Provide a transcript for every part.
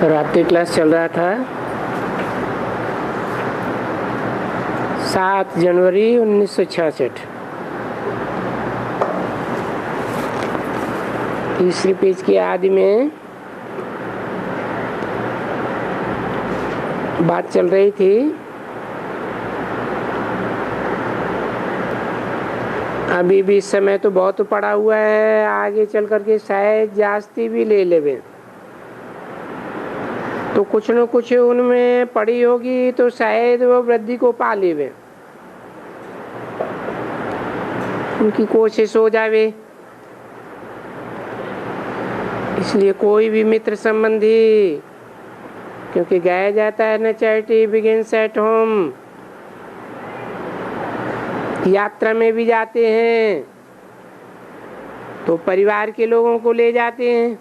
रात्रि क्लास चल रहा था 7 जनवरी 1966। तीसरे पेज की आदि में बात चल रही थी अभी भी इस समय तो बहुत पड़ा हुआ है, आगे चल करके शायद जास्ती भी ले लेवे तो कुछ न कुछ उनमें पड़ी होगी तो शायद वो वृद्धि को पा लेवे, उनकी कोशिश हो जावे। इसलिए कोई भी मित्र संबंधी, क्योंकि गाया जाता है न चैरिटी बिगिंस एट होम, यात्रा में भी जाते हैं तो परिवार के लोगों को ले जाते हैं,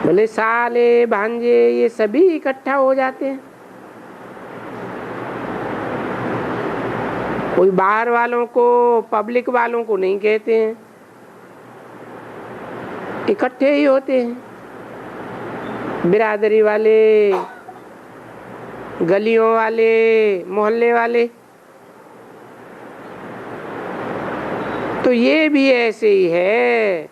भले साले भांजे ये सभी इकट्ठा हो जाते हैं। कोई बाहर वालों को, पब्लिक वालों को नहीं कहते हैं, इकट्ठे ही होते हैं। बिरादरी वाले, गलियों वाले, मोहल्ले वाले, तो ये भी ऐसे ही है।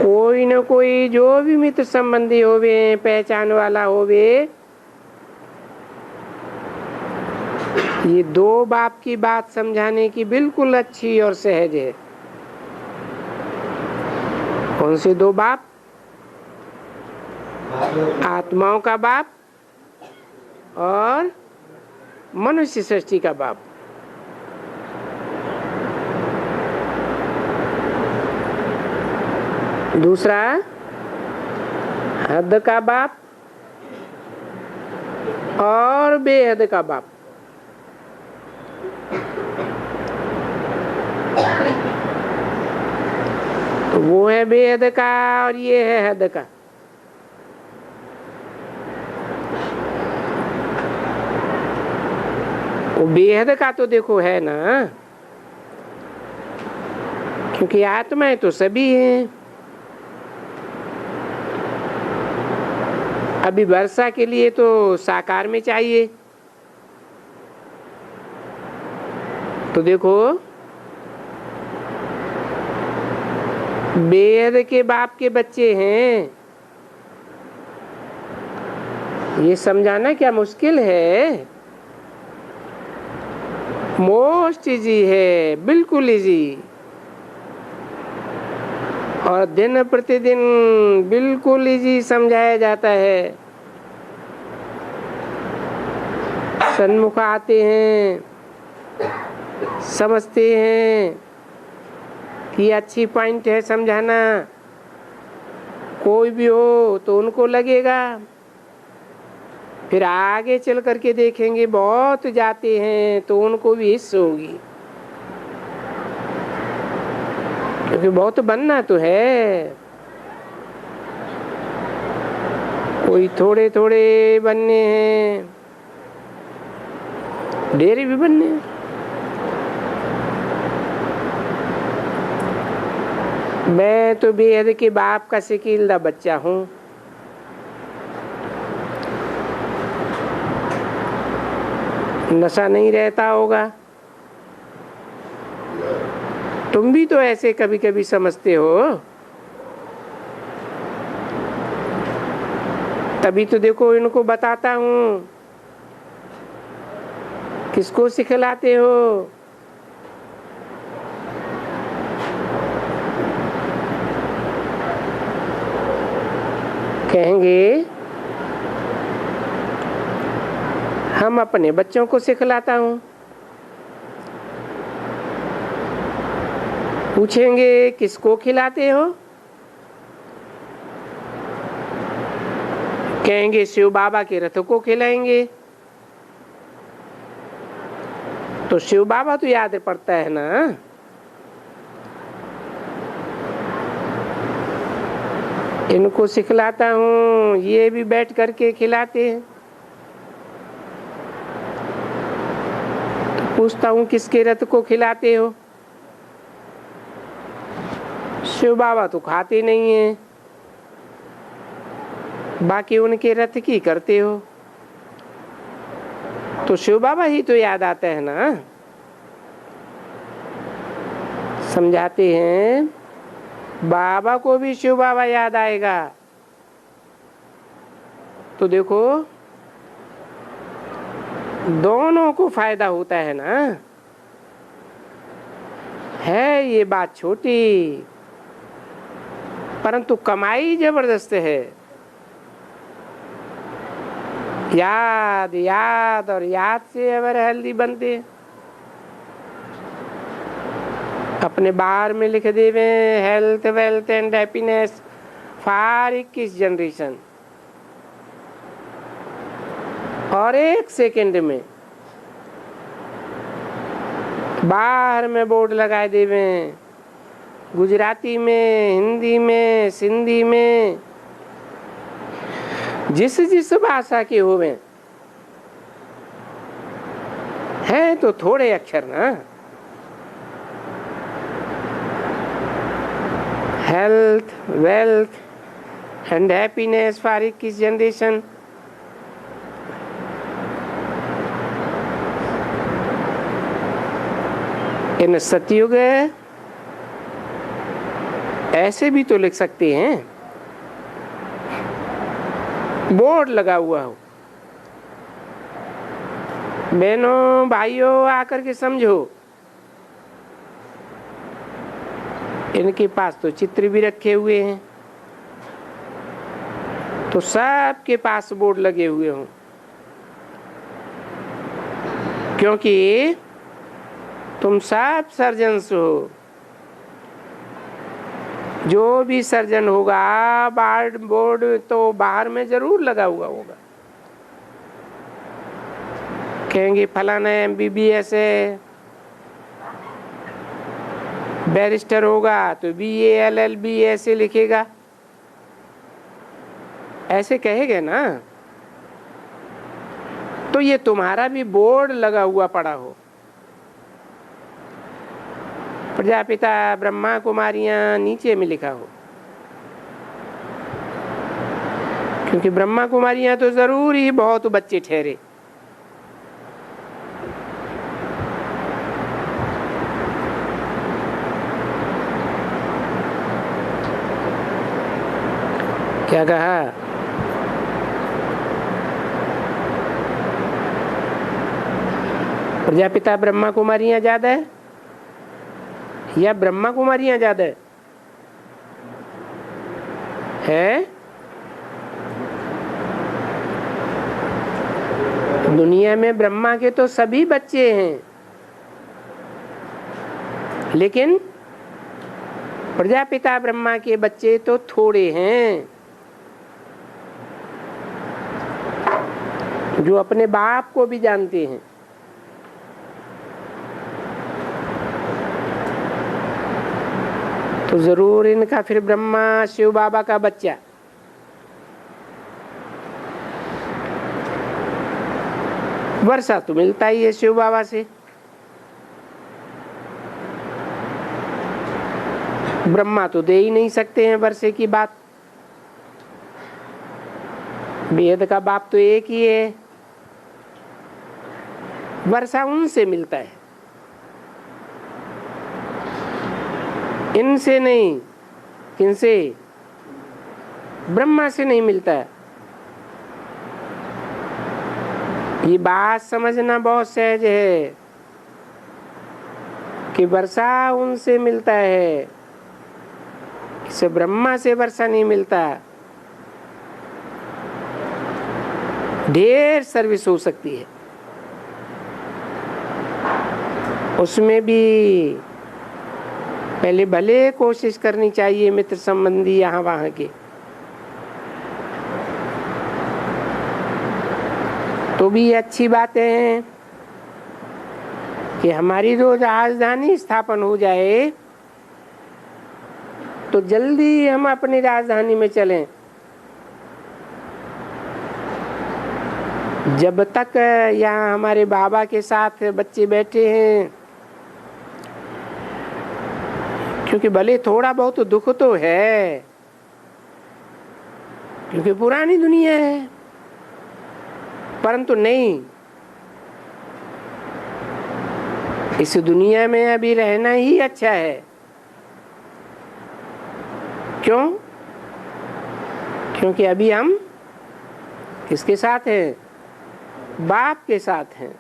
कोई न कोई जो भी मित्र संबंधी होवे, पहचान वाला होवे, ये दो बाप की बात समझाने की बिल्कुल अच्छी और सहज है। कौन से दो बाप? आत्माओं का बाप और मनुष्य सृष्टि का बाप। दूसरा हद का बाप और बेहद का बाप। तो वो है बेहद का और ये है हद का। वो बेहद का तो देखो है ना, क्योंकि आत्माएं तो सभी हैं। अभी वर्षा के लिए तो साकार में चाहिए, तो देखो बेहद के बाप के बच्चे हैं, ये समझाना क्या मुश्किल है? मोस्ट इजी है, बिल्कुल इजी, और दिन प्रतिदिन बिल्कुल इजी समझाया जाता है। सन्मुख आते हैं, समझते हैं कि अच्छी पॉइंट है समझाना, कोई भी हो तो उनको लगेगा। फिर आगे चल करके देखेंगे बहुत जाते हैं तो उनको भी हिस्स होगी, क्योंकि बहुत बनना तो है। कोई थोड़े थोड़े बनने हैं, ढेर भी बनने हैं। मैं तो बेहद के बाप का सिकीलदा बच्चा हूँ। नशा नहीं रहता होगा, तुम भी तो ऐसे कभी कभी समझते हो। तभी तो देखो इनको बताता हूँ, किसको सिखलाते हो? कहेंगे हम अपने बच्चों को सिखलाता हूँ। पूछेंगे किसको खिलाते हो? कहेंगे शिव बाबा के रथ को खिलाएंगे। तो शिव बाबा तो याद पड़ता है ना। इनको सिखलाता हूँ, ये भी बैठ करके खिलाते हैं। तो पूछता हूँ किसके रथ को खिलाते हो? शिव बाबा तो खाते नहीं है, बाकी उनके रथ की करते हो, तो शिव बाबा ही तो याद आता है ना। समझाते हैं बाबा को भी शिव बाबा याद आएगा। तो देखो दोनों को फायदा होता है ना। है ये बात छोटी, परंतु कमाई जबरदस्त है। याद याद और याद से अगर हेल्दी बनते, अपने बाहर में लिख देवे health wealth and happiness for 21 generation, और 1 सेकंड में बाहर में बोर्ड लगाए देवे, गुजराती में, हिंदी में, सिंधी में, जिस जिस भाषा के होवे हैं, तो थोड़े अक्षर ना। Health wealth and happiness for 21 generation. In Satyug ऐसे भी तो लिख सकते हैं, बोर्ड लगा हुआ हो। बहनों भाइयों आकर के समझो, इनके पास तो चित्र भी रखे हुए हैं, तो सबके पास बोर्ड लगे हुए हों, क्योंकि तुम सब सर्जन्स हो। जो भी सर्जन होगा बोर्ड तो बाहर में जरूर लगा हुआ होगा। कहेंगे फलाना MBBS है, बैरिस्टर होगा तो BA LLB ऐसे लिखेगा, ऐसे कहेंगे ना। तो ये तुम्हारा भी बोर्ड लगा हुआ पड़ा हो। प्रजापिता ब्रह्मा कुमारियां नीचे में लिखा हो, क्योंकि ब्रह्मा कुमारियां तो जरूर ही बहुत बच्चे ठहरे। क्या कहा? प्रजापिता ब्रह्मा कुमारियां ज्यादा है या ब्रह्मा कुमारियां ज्यादा है? दुनिया में ब्रह्मा के तो सभी बच्चे हैं, लेकिन प्रजापिता ब्रह्मा के बच्चे तो थोड़े हैं, जो अपने बाप को भी जानते हैं। तो जरूर इनका फिर ब्रह्मा शिव बाबा का बच्चा। वर्षा तो मिलता ही है शिव बाबा से। ब्रह्मा तो दे ही नहीं सकते हैं वर्षे की बात, वेद का बाप तो एक ही है। वर्षा उनसे मिलता है, इनसे नहीं। किनसे? ब्रह्मा से नहीं मिलता है। ये बात समझना बहुत सहज है कि वर्षा उनसे मिलता है, इसे ब्रह्मा से वर्षा नहीं मिलता। ढेर सर्विस हो सकती है, उसमें भी पहले भले कोशिश करनी चाहिए मित्र संबंधी यहाँ वहाँ के, तो भी अच्छी बातें हैं कि हमारी रोज राजधानी स्थापन हो जाए तो जल्दी हम अपनी राजधानी में चलें। जब तक यहाँ हमारे बाबा के साथ बच्चे बैठे हैं, क्योंकि भले थोड़ा बहुत दुख तो है, क्योंकि पुरानी दुनिया है, परंतु नहीं, इस दुनिया में अभी रहना ही अच्छा है। क्यों? क्योंकि अभी हम किसके साथ हैं? बाप के साथ हैं।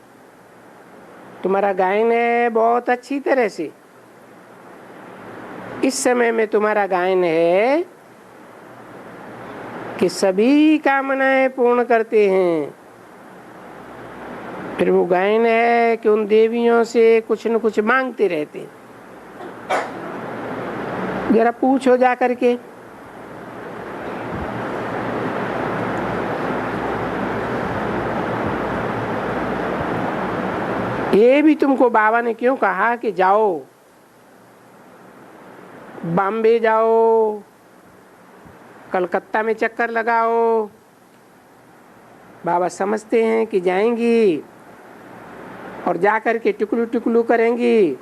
तुम्हारा गायन है बहुत अच्छी तरह से। इस समय में तुम्हारा गायन है कि सभी कामनाएं पूर्ण करते हैं। फिर वो गायन है कि उन देवियों से कुछ न कुछ मांगते रहते। जरा पूछो जा करके, ये भी तुमको बाबा ने क्यों कहा कि जाओ, बॉम्बे जाओ, कलकत्ता में चक्कर लगाओ? बाबा समझते हैं कि जाएंगी और जाकर के टुकलू टुकलू करेंगी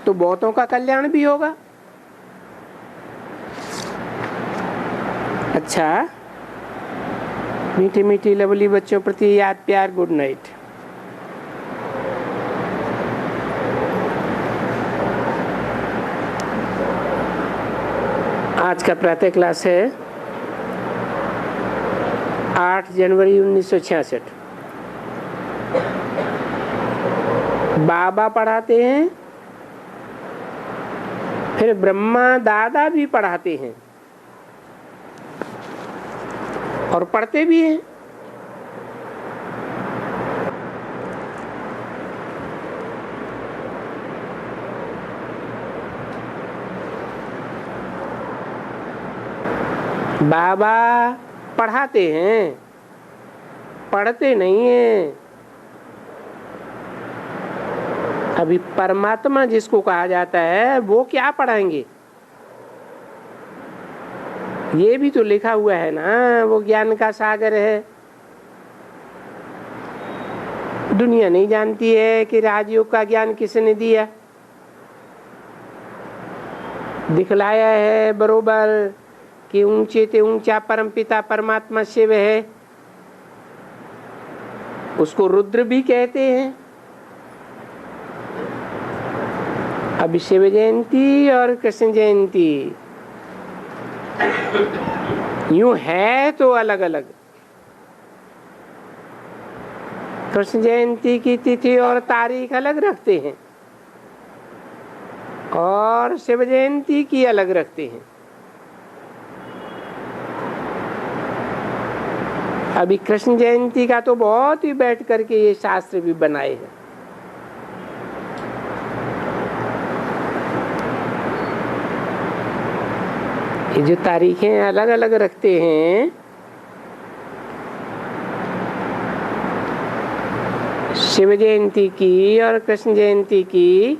तो बहुतों का कल्याण भी होगा। अच्छा, मीठी मीठी लवली बच्चों प्रति याद प्यार, गुड नाइट। आज का प्रातः क्लास है 8 जनवरी 1966। बाबा पढ़ाते हैं, फिर ब्रह्मा दादा भी पढ़ाते हैं और पढ़ते भी हैं। बाबा पढ़ाते हैं, पढ़ते नहीं हैं। अभी परमात्मा जिसको कहा जाता है वो क्या पढ़ाएंगे? ये भी तो लिखा हुआ है ना, वो ज्ञान का सागर है। दुनिया नहीं जानती है कि राजयोग का ज्ञान किसने दिया। दिखलाया है बरोबर कि ऊंचे ते ऊंचा परमपिता परमात्मा शिव है, उसको रुद्र भी कहते हैं। अभी शिव जयंती और कृष्ण जयंती यूं है तो अलग अलग। कृष्ण जयंती की तिथि और तारीख अलग रखते हैं और शिव जयंती की अलग रखते हैं। अभी कृष्ण जयंती का तो बहुत ही बैठ करके ये शास्त्र भी बनाए हैं। ये जो तारीखें अलग अलग रखते हैं, शिव जयंती की और कृष्ण जयंती की,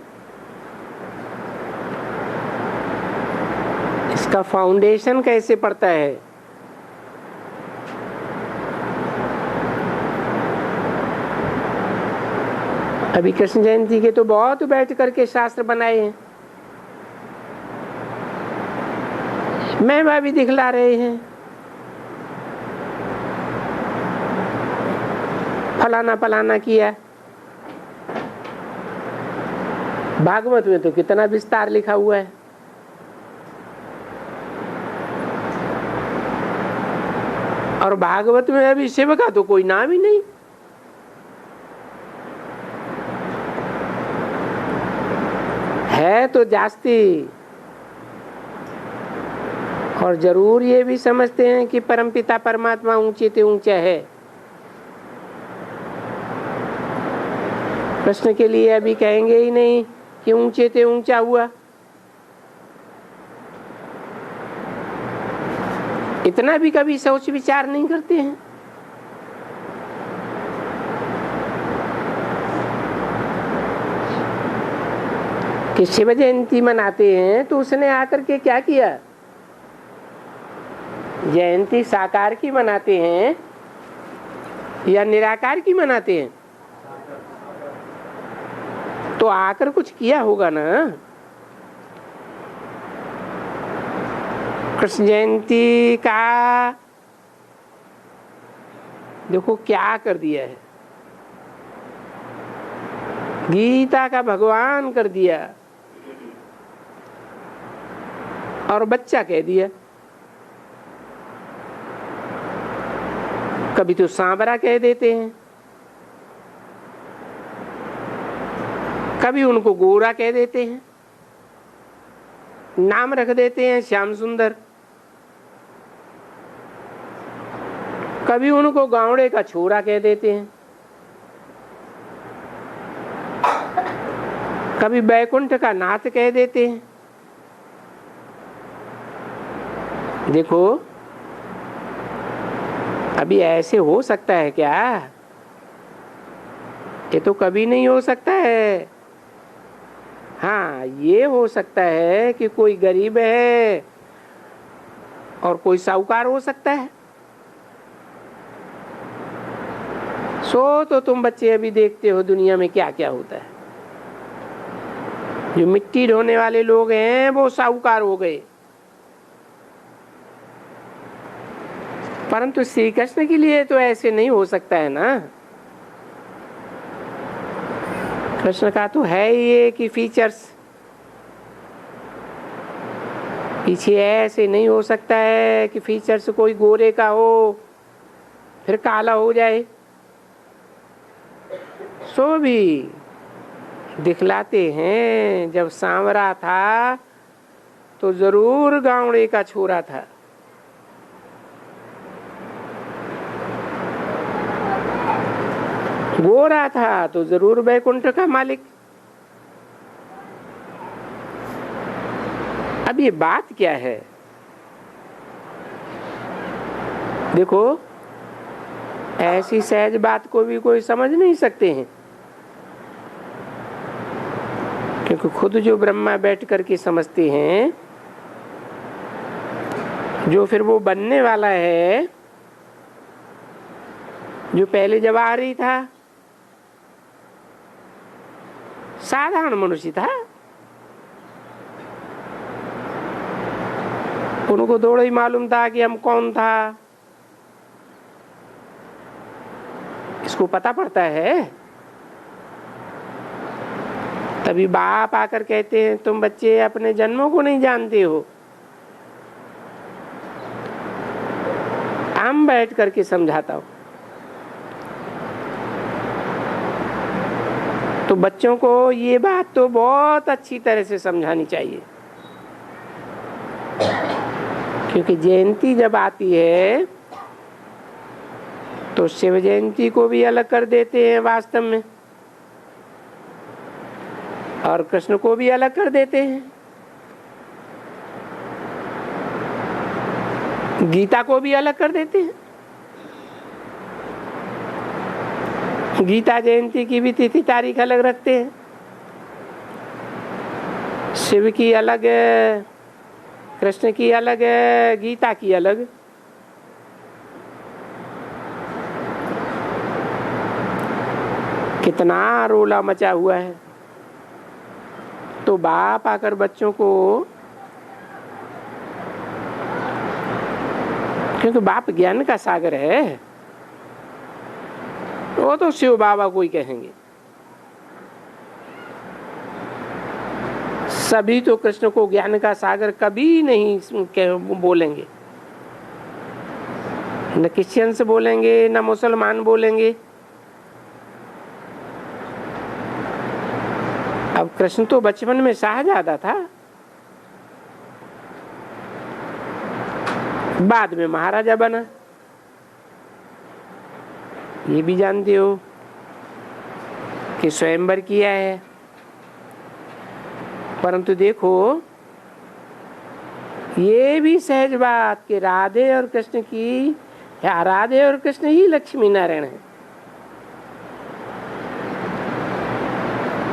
इसका फाउंडेशन कैसे पड़ता है? अभी कृष्ण जयंती के तो बहुत बैठ करके शास्त्र बनाए हैं, महिमा भी दिखला रहे हैं। फलाना फलाना किया। भागवत में तो कितना विस्तार लिखा हुआ है। और भागवत में अभी शिव का तो कोई नाम ही नहीं। है तो जास्ती। और जरूर ये भी समझते हैं कि परमपिता परमात्मा ऊंचे ते ऊंचा है। कृष्ण के लिए अभी कहेंगे ही नहीं कि ऊंचे ते ऊंचा हुआ। इतना भी कभी सोच विचार नहीं करते हैं। कि शिव जयंती मनाते हैं तो उसने आकर के क्या किया? जयंती साकार की मनाते हैं या निराकार की मनाते हैं? तो आकर कुछ किया होगा ना। कृष्ण जयंती का देखो क्या कर दिया है, गीता का भगवान कर दिया और बच्चा कह दिया। कभी तो सांवरा कह देते हैं, कभी उनको गोरा कह देते हैं, नाम रख देते हैं श्याम सुंदर, कभी उनको गावड़े का छोरा कह देते हैं, कभी बैकुंठ का नाथ कह देते हैं। देखो अभी ऐसे हो सकता है क्या? ये तो कभी नहीं हो सकता है। हाँ, ये हो सकता है कि कोई गरीब है और कोई साहूकार हो सकता है। सो तो तुम बच्चे अभी देखते हो दुनिया में क्या क्या होता है। जो मिट्टी ढोने वाले लोग हैं वो साहूकार हो गए, परंतु श्री कृष्ण के लिए तो ऐसे नहीं हो सकता है ना। कृष्ण का तो है ही ये कि फीचर्स, पीछे ऐसे नहीं हो सकता है कि फीचर्स कोई गोरे का हो फिर काला हो जाए। सो भी दिखलाते हैं जब सांवरा था तो जरूर गावड़े का छोरा था, गोरा था तो जरूर बैकुंठ का मालिक। अब ये बात क्या है? देखो ऐसी सहज बात को भी कोई समझ नहीं सकते हैं, क्योंकि खुद जो ब्रह्मा बैठ करके समझते हैं, जो फिर वो बनने वाला है, जो पहले जब आ रही था साधारण मनुष्य था, उनको थोड़ा ही मालूम था कि हम कौन था। इसको पता पड़ता है। तभी बाप आकर कहते हैं तुम बच्चे अपने जन्मों को नहीं जानते हो। हम बैठ करके समझाता हूं तो बच्चों को ये बात तो बहुत अच्छी तरह से समझानी चाहिए, क्योंकि जयंती जब आती है तो शिव जयंती को भी अलग कर देते हैं वास्तव में, और कृष्ण को भी अलग कर देते हैं, गीता को भी अलग कर देते हैं। गीता जयंती की भी तिथि तारीख अलग रखते हैं, शिव की अलग, कृष्ण की अलग, गीता की अलग। कितना रोला मचा हुआ है। तो बाप आकर बच्चों को, क्योंकि बाप ज्ञान का सागर है, वो तो शिव बाबा को ही कहेंगे। सभी तो कृष्ण को ज्ञान का सागर कभी नहीं बोलेंगे, न क्रिश्चियन से बोलेंगे न मुसलमान बोलेंगे। अब कृष्ण तो बचपन में शाहजादा था, बाद में महाराजा बना, ये भी जानते हो कि स्वयंवर किया है। परंतु देखो ये भी सहज बात कि राधे और कृष्ण की, या राधे और कृष्ण ही लक्ष्मी नारायण है,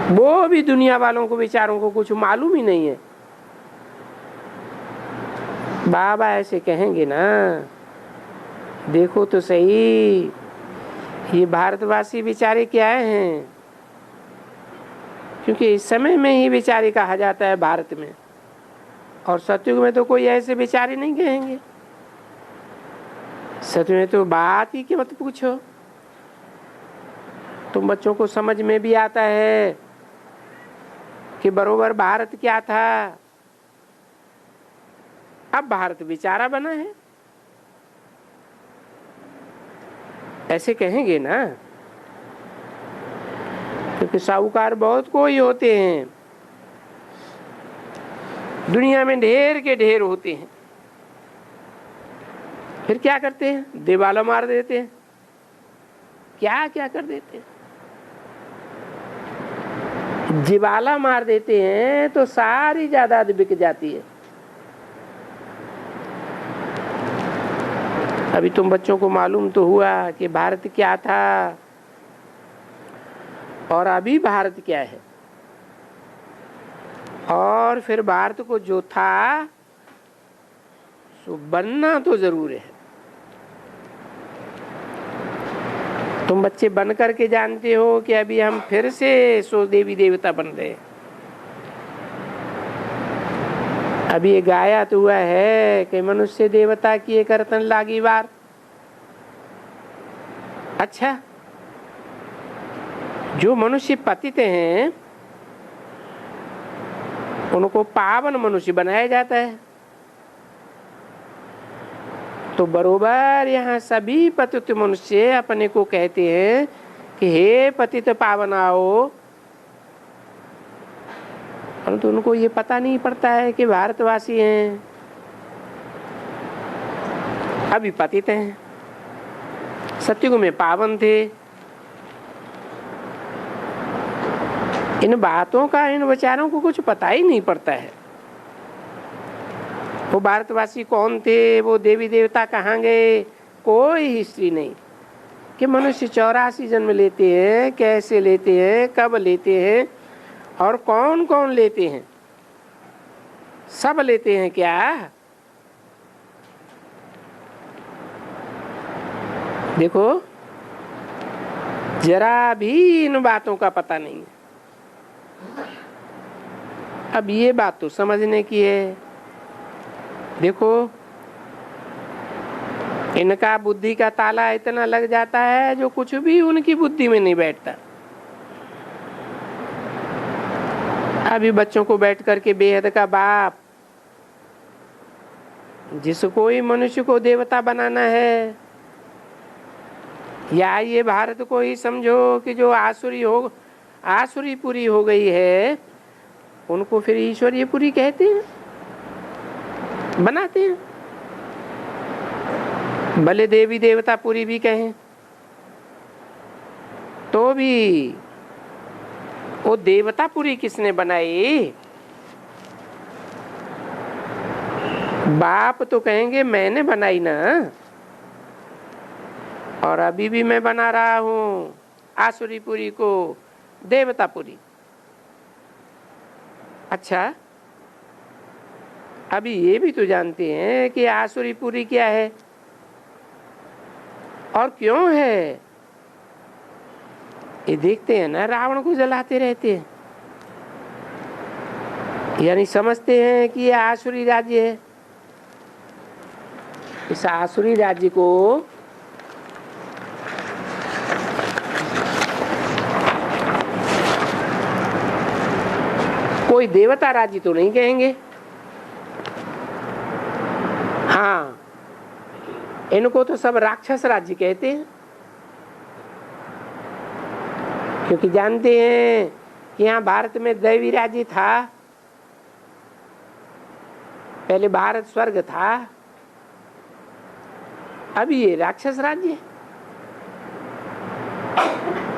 वो भी दुनिया वालों को बेचारों को कुछ मालूम ही नहीं है। बाबा ऐसे कहेंगे ना, देखो तो सही ये भारतवासी बेचारे क्या हैं, क्योंकि इस समय में ही बेचारे कहा जाता है भारत में, और सतयुग में तो कोई ऐसे विचार ही नहीं कहेंगे। सतयुग में तो बात ही की मत पूछो। तुम बच्चों को समझ में भी आता है कि बरोबर भारत क्या था, अब भारत बेचारा बना है, ऐसे कहेंगे ना। क्योंकि साहूकार बहुत कोई होते हैं, दुनिया में ढेर के ढेर होते हैं, फिर क्या करते हैं? दिवाला मार देते हैं, क्या क्या कर देते हैं, दिवाला मार देते हैं तो सारी जायदाद बिक जाती है। अभी तुम बच्चों को मालूम तो हुआ कि भारत क्या था और अभी भारत क्या है, और फिर भारत को जो था सो बनना तो जरूर है। तुम बच्चे बन करके जानते हो कि अभी हम फिर से सो देवी देवता बन रहे हैं। अभी ये गाया तो हुआ है कि मनुष्य देवता किए करतन लागी बार। अच्छा, जो मनुष्य पतित हैं उनको पावन मनुष्य बनाया जाता है। तो बरोबर यहाँ सभी पतित मनुष्य अपने को कहते हैं कि हे पतित पावन आओ, परंतु उनको ये पता नहीं पड़ता है कि भारतवासी हैं, अभी पतित हैं, सतयुग में पावन थे। इन बातों का, इन विचारों को कुछ पता ही नहीं पड़ता है। वो भारतवासी कौन थे, वो देवी देवता कहाँ गए, कोई हिस्ट्री नहीं। कि मनुष्य 84 जन्म लेते हैं, कैसे लेते हैं, कब लेते हैं और कौन कौन लेते हैं, सब लेते हैं क्या? देखो, जरा भी इन बातों का पता नहीं है। अब ये बात तो समझने की है। देखो, इनका बुद्धि का ताला इतना लग जाता है जो कुछ भी उनकी बुद्धि में नहीं बैठता। अभी बच्चों को बैठ करके बेहद का बाप, जिसको ही मनुष्य को देवता बनाना है, या ये भारत को ही समझो कि जो आसुरी पूरी हो गई है, उनको फिर ईश्वरीय पूरी कहते हैं, बनाते हैं। भले देवी देवता पूरी भी कहें तो भी वो देवता पूरी किसने बनाई? बाप तो कहेंगे मैंने बनाई ना, और अभी भी मैं बना रहा हूँ आसुरी पूरी को देवता पूरी। अच्छा, अभी ये भी तो जानते हैं कि आसुरी पूरी क्या है और क्यों है। ये देखते हैं ना, रावण को जलाते रहते हैं, यानी समझते हैं कि ये आसुरी राज्य है। इस आसुरी राज्य को कोई देवता राज्य तो नहीं कहेंगे। हाँ, इनको तो सब राक्षस राज्य कहते हैं, क्योंकि जानते हैं कि यहाँ भारत में दैवी राज्य था, पहले भारत स्वर्ग था, अभी ये राक्षस राज्य है।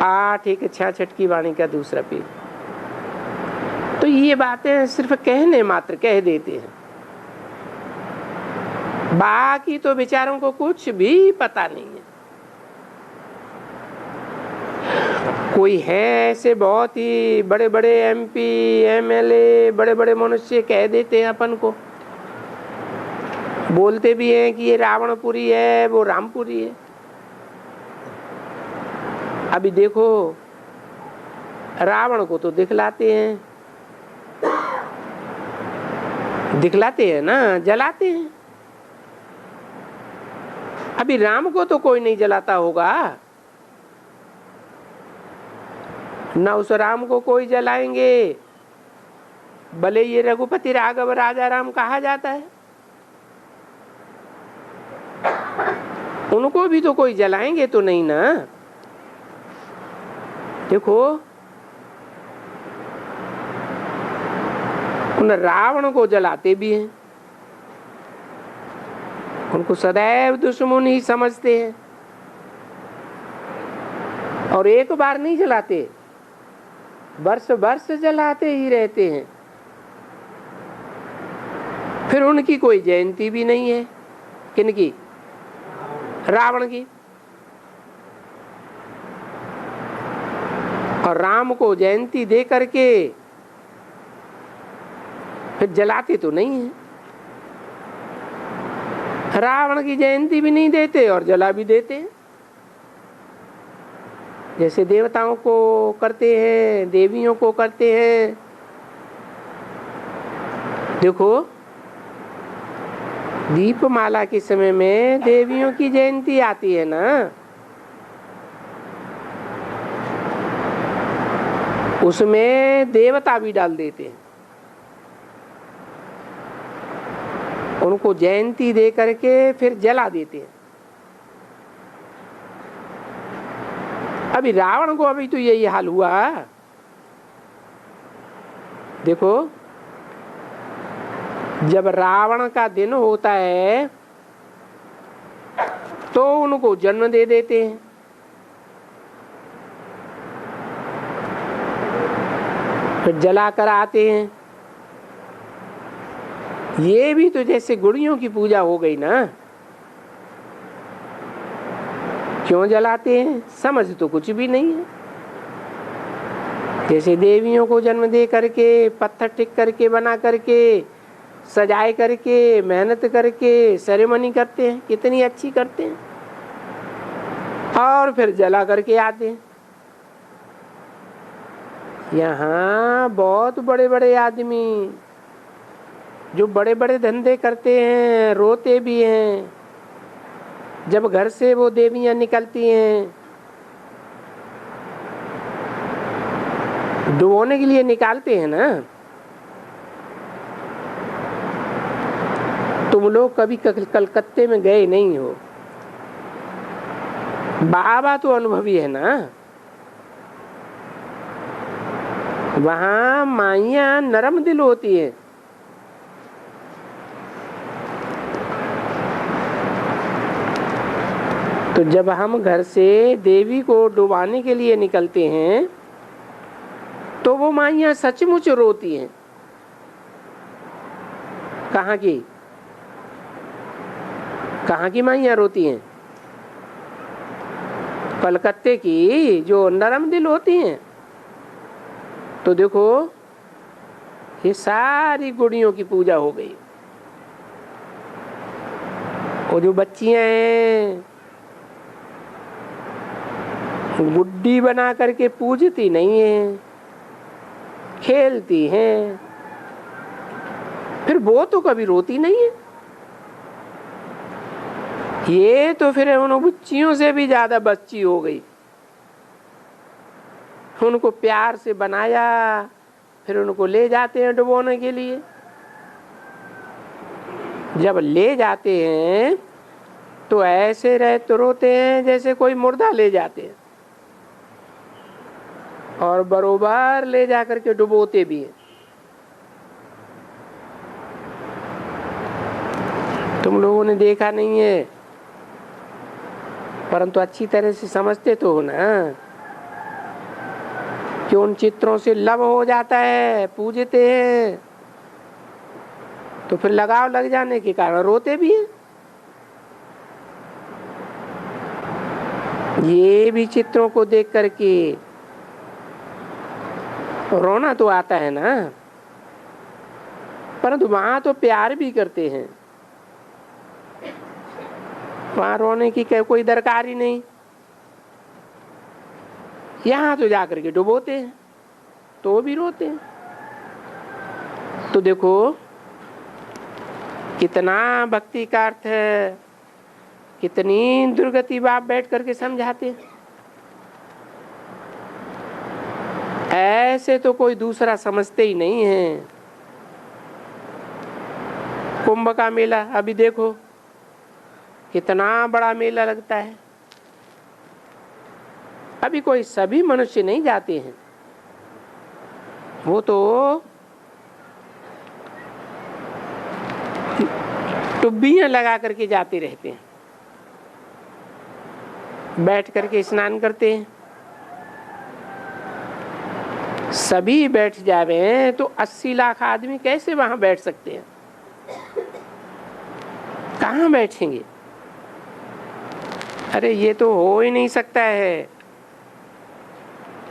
8:1:66 की वाणी का दूसरा पेज। तो ये बातें सिर्फ कहने मात्र कह देते हैं, बाकी तो बेचारों को कुछ भी पता नहीं है। कोई है ऐसे बहुत ही बड़े बड़े MP MLA बड़े बड़े मनुष्य कह देते हैं अपन को, बोलते भी हैं कि ये रावणपुरी है, वो रामपुरी है। अभी देखो, रावण को तो दिखलाते हैं, दिखलाते हैं ना, जलाते हैं। अभी राम को तो कोई नहीं जलाता होगा, न उस राम को कोई जलाएंगे, भले ये रघुपति राघव राजा राम कहा जाता है, उनको भी तो कोई जलाएंगे तो नहीं ना। देखो उन रावण को जलाते भी हैं, उनको सदैव दुश्मन ही समझते हैं, और एक बार नहीं जलाते, वर्ष वर्ष जलाते ही रहते हैं। फिर उनकी कोई जयंती भी नहीं है। किनकी? रावण की। और राम को जयंती दे करके फिर जलाते तो नहीं है। रावण की जयंती भी नहीं देते और जला भी देते हैं, जैसे देवताओं को करते हैं, देवियों को करते हैं। देखो दीपमाला के समय में देवियों की जयंती आती है ना, उसमें देवता भी डाल देते हैं, उनको जयंती दे करके फिर जला देते हैं। अभी रावण को अभी तो यही हाल हुआ। देखो जब रावण का दिन होता है तो उनको जन्म दे देते हैं, फिर जला कर आते हैं। ये भी तो जैसे गुड़ियों की पूजा हो गई ना। क्यों जलाते हैं? समझ तो कुछ भी नहीं है। जैसे देवियों को जन्म दे करके, पत्थर टिक करके, बना करके, सजाए करके, मेहनत करके सेरेमनी करते हैं, कितनी अच्छी करते हैं, और फिर जला करके आते हैं। यहाँ बहुत बड़े बड़े आदमी जो बड़े बड़े धंधे करते हैं रोते भी हैं जब घर से वो देवियां निकलती हैं। डुबोने के लिए निकालते हैं ना। तुम लोग कभी कलकत्ते में गए नहीं हो, बाबा तो अनुभवी है ना। वहां माइयां नरम दिल होती है। तो जब हम घर से देवी को डुबाने के लिए निकलते हैं तो वो माइयां सचमुच रोती हैं। कहाँ की माइयां रोती हैं? कलकत्ते की जो नरम दिल होती हैं। तो देखो ये सारी गुड़ियों की पूजा हो गई। और जो बच्चियां हैं गुड्डी बना करके पूजती नहीं है, खेलती हैं, फिर वो तो कभी रोती नहीं है। ये तो फिर उन बच्चियों से भी ज्यादा बच्ची हो गई। उनको प्यार से बनाया, फिर उनको ले जाते हैं डुबोने के लिए। जब ले जाते हैं तो ऐसे रहते रोते हैं जैसे कोई मुर्दा ले जाते हैं, और बरोबर ले जाकर के डुबोते भी हैं। तुम लोगों ने देखा नहीं है, परंतु अच्छी तरह से समझते तो हो ना कि उन चित्रों से लव हो जाता है, पूजते हैं, तो फिर लगाव लग जाने के कारण रोते भी हैं। ये भी चित्रों को देख करके रोना तो आता है ना, परंतु वहां तो प्यार भी करते हैं, वहां रोने की कोई दरकार ही नहीं। यहाँ तो जाकर के डुबोते हैं तो भी रोते हैं। तो देखो कितना भक्ति का अर्थ है, कितनी दुर्गति बाप बैठ करके समझाते। ऐसे तो कोई दूसरा समझते ही नहीं है। कुंभ का मेला अभी देखो कितना बड़ा मेला लगता है। अभी कोई सभी मनुष्य नहीं जाते हैं, वो तो टुब्बियां लगा करके जाते रहते हैं, बैठ करके स्नान करते हैं। सभी बैठ जावे तो 80 लाख आदमी कैसे वहां बैठ सकते हैं? कहाँ बैठेंगे? अरे ये तो हो ही नहीं सकता है।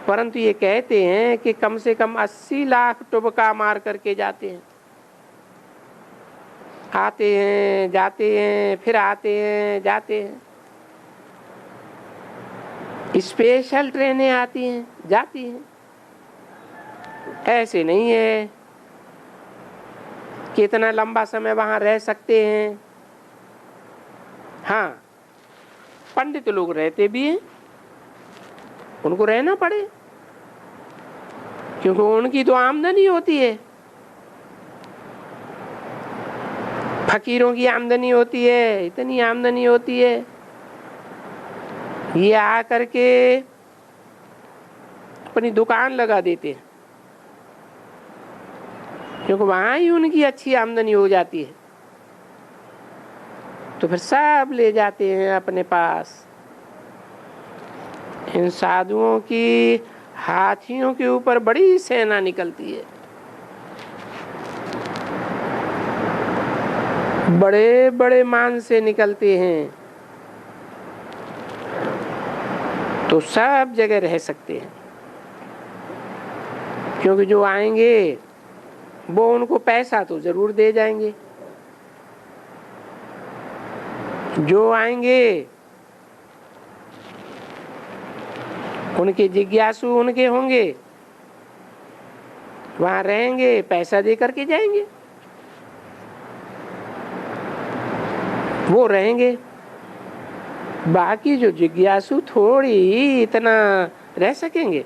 परंतु ये कहते हैं कि कम से कम 80 लाख टुबका मार करके जाते हैं, आते हैं जाते हैं, फिर आते हैं जाते हैं। स्पेशल ट्रेनें आती हैं जाती हैं। ऐसे नहीं है कि इतना लंबा समय वहां रह सकते हैं। हाँ, पंडित लोग रहते भी हैं, उनको रहना पड़े, क्योंकि उनकी तो आमदनी होती है। फकीरों की आमदनी होती है, इतनी आमदनी होती है, ये आकर के अपनी दुकान लगा देते हैं, क्योंकि वहां ही उनकी अच्छी आमदनी हो जाती है। तो फिर सब ले जाते हैं अपने पास। इन साधुओं की हाथियों के ऊपर बड़ी सेना निकलती है, बड़े बड़े मान से निकलते हैं, तो सब जगह रह सकते हैं। क्योंकि जो आएंगे वो उनको पैसा तो जरूर दे जाएंगे, जो आएंगे उनके जिज्ञासु उनके होंगे, वहां रहेंगे, पैसा दे करके जाएंगे, वो रहेंगे। बाकी जो जिज्ञासु थोड़ी इतना रह सकेंगे।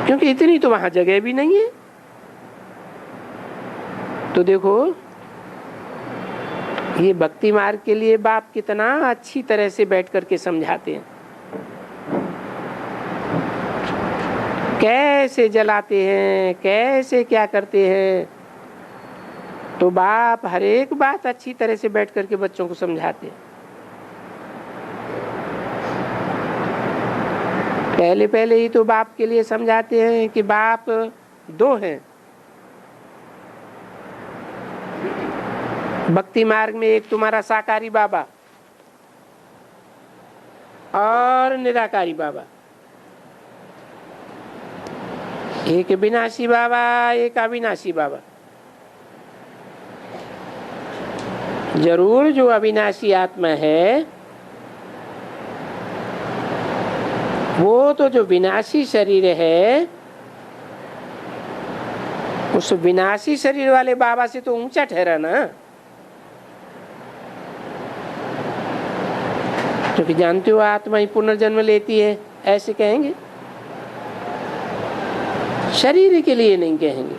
क्योंकि इतनी तो वहां जगह भी नहीं है। तो देखो ये भक्ति मार्ग के लिए बाप कितना अच्छी तरह से बैठ करके समझाते हैं, कैसे जलाते हैं, कैसे क्या करते हैं। तो बाप हर एक बात अच्छी तरह से बैठ करके बच्चों को समझाते हैं। पहले पहले ही तो बाप के लिए समझाते हैं कि बाप दो हैं। भक्ति मार्ग में एक तुम्हारा साकारी बाबा और निराकारी बाबा, एक विनाशी बाबा, एक अविनाशी बाबा। जरूर जो अविनाशी आत्मा है वो तो जो विनाशी शरीर है, उस विनाशी शरीर वाले बाबा से तो ऊंचा ठहरा ना। क्योंकि जानते हो आत्मा ही पुनर्जन्म लेती है, ऐसे कहेंगे, शरीर के लिए नहीं कहेंगे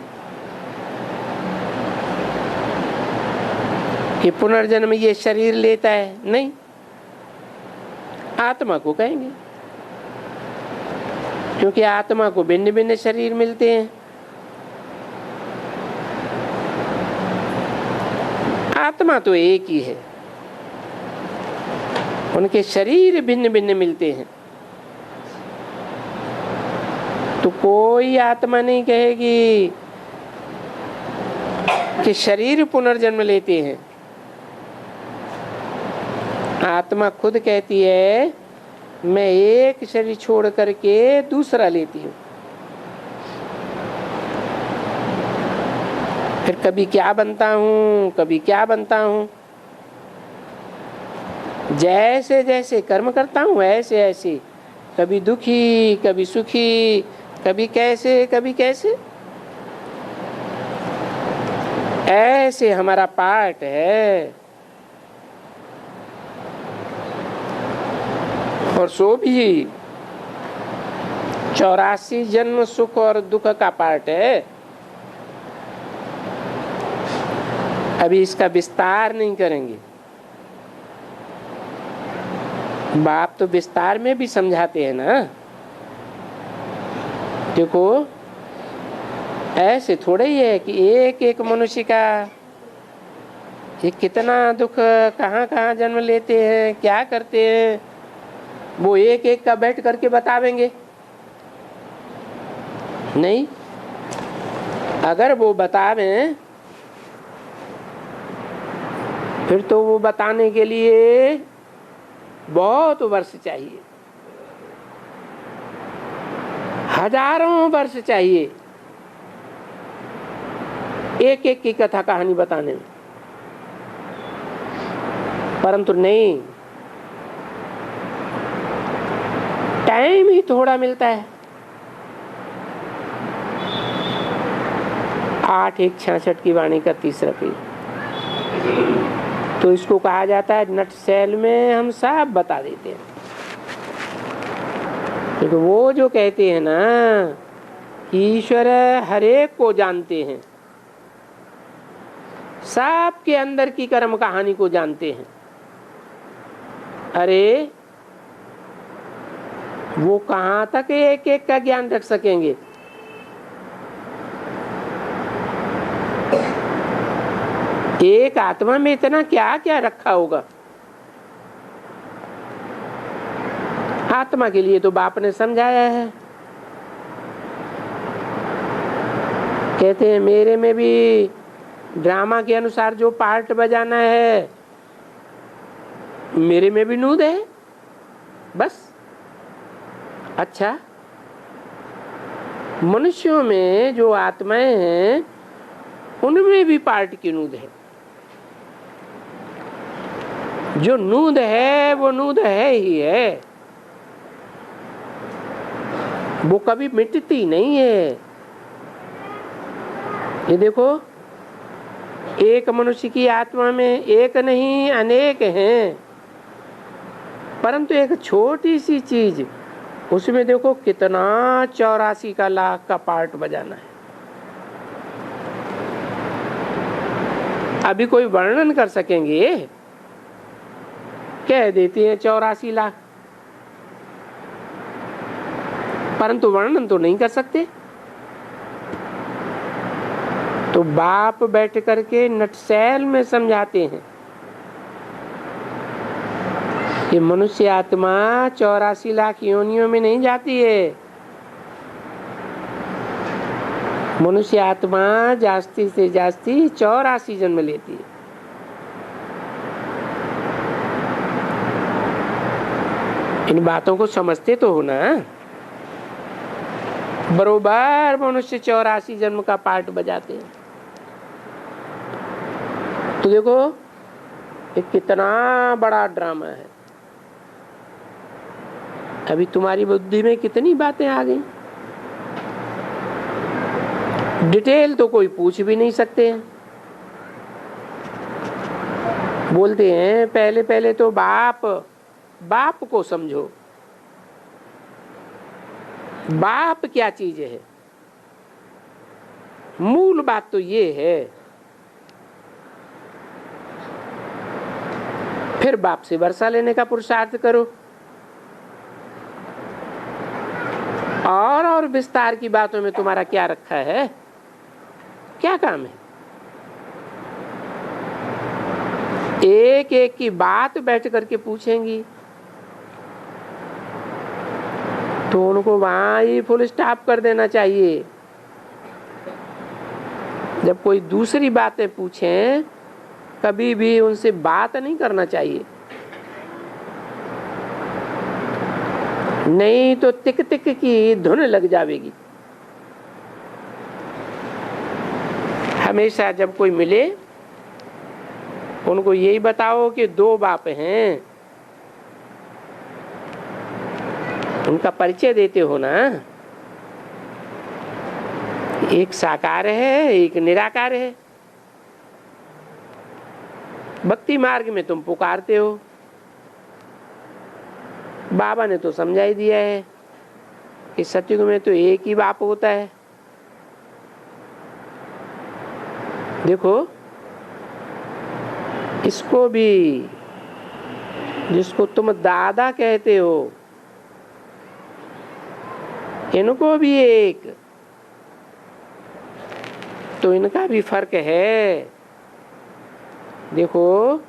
कि पुनर्जन्म ये शरीर लेता है, नहीं, आत्मा को कहेंगे। क्योंकि आत्मा को भिन्न भिन्न शरीर मिलते हैं। आत्मा तो एक ही है, उनके शरीर भिन्न भिन्न मिलते हैं। तो कोई आत्मा नहीं कहेगी कि शरीर पुनर्जन्म लेते हैं। आत्मा खुद कहती है मैं एक शरीर छोड़ करके दूसरा लेती हूँ। फिर कभी क्या बनता हूँ, कभी क्या बनता हूँ। जैसे जैसे कर्म करता हूँ ऐसे ऐसे, कभी दुखी, कभी सुखी, कभी कैसे कभी कैसे। ऐसे हमारा पाठ है। और सो भी 84 जन्म सुख और दुख का पाठ है। अभी इसका विस्तार नहीं करेंगे। बाप तो विस्तार में भी समझाते हैं ना। देखो ऐसे थोड़े ही है कि एक एक मनुष्य का ये कितना दुख, कहाँ कहाँ जन्म लेते हैं, क्या करते हैं, वो एक एक का बैठ करके बतावेंगे नहीं। अगर वो बतावें फिर तो वो बताने के लिए बहुत वर्ष चाहिए, हजारों वर्ष चाहिए एक एक की कथा कहानी बताने में। परंतु नहीं, टाइम ही थोड़ा मिलता है। 8:1:66 की वाणी का तीसरा पेज। तो इसको कहा जाता है नट सेल में हम सब बता देते हैं। क्योंकि वो जो कहते हैं ना कि ईश्वर हरेक को जानते हैं, सब के अंदर की कर्म कहानी को जानते हैं। अरे वो कहाँ तक एक एक का ज्ञान रख सकेंगे? एक आत्मा में इतना क्या क्या रखा होगा। आत्मा के लिए तो बाप ने समझाया है। कहते हैं मेरे में भी ड्रामा के अनुसार जो पार्ट बजाना है मेरे में भी नूद है बस। अच्छा, मनुष्यों में जो आत्माएं हैं उनमें भी पार्ट की नूद है। जो नूद है वो नूद है ही है, वो कभी मिटती नहीं है। ये देखो एक मनुष्य की आत्मा में एक नहीं अनेक हैं, परंतु एक छोटी सी चीज उसमें देखो कितना 84 का लाख का पार्ट बजाना है। अभी कोई वर्णन कर सकेंगे? कह देते हैं 84 लाख, परंतु वर्णन तो नहीं कर सकते। तो बाप बैठ करके नटसैल में समझाते हैं कि मनुष्य आत्मा 84 लाख योनियों में नहीं जाती है। मनुष्य आत्मा जास्ती से जास्ती 84 जन्म लेती है। इन बातों को समझते तो हो ना। बरोबर मनुष्य 84 जन्म का पार्ट बजाते हैं। तो देखो ये कितना बड़ा ड्रामा है। अभी तुम्हारी बुद्धि में कितनी बातें आ गई, डिटेल तो कोई पूछ भी नहीं सकते हैं। बोलते हैं पहले पहले तो बाप को समझो। बाप क्या चीज है? मूल बात तो ये है। फिर बाप से वर्षा लेने का पुरुषार्थ करो और विस्तार की बातों में तुम्हारा क्या रखा है, क्या काम है? एक एक की बात बैठ करके पूछेंगी तो उनको वहां ही फुल स्टॉप कर देना चाहिए। जब कोई दूसरी बातें पूछें कभी भी उनसे बात नहीं करना चाहिए, नहीं तो तिक तिक की धुन लग जाएगी। हमेशा जब कोई मिले उनको यही बताओ कि 2 बाप हैं, उनका परिचय देते हो ना। एक साकार है, एक निराकार है। भक्ति मार्ग में तुम पुकारते हो, बाबा ने तो समझा ही दिया है कि सतयुग में तो एक ही बाप होता है। देखो, इसको भी, जिसको तुम दादा कहते हो, इनको भी एक, तो इनका भी फर्क है। देखो,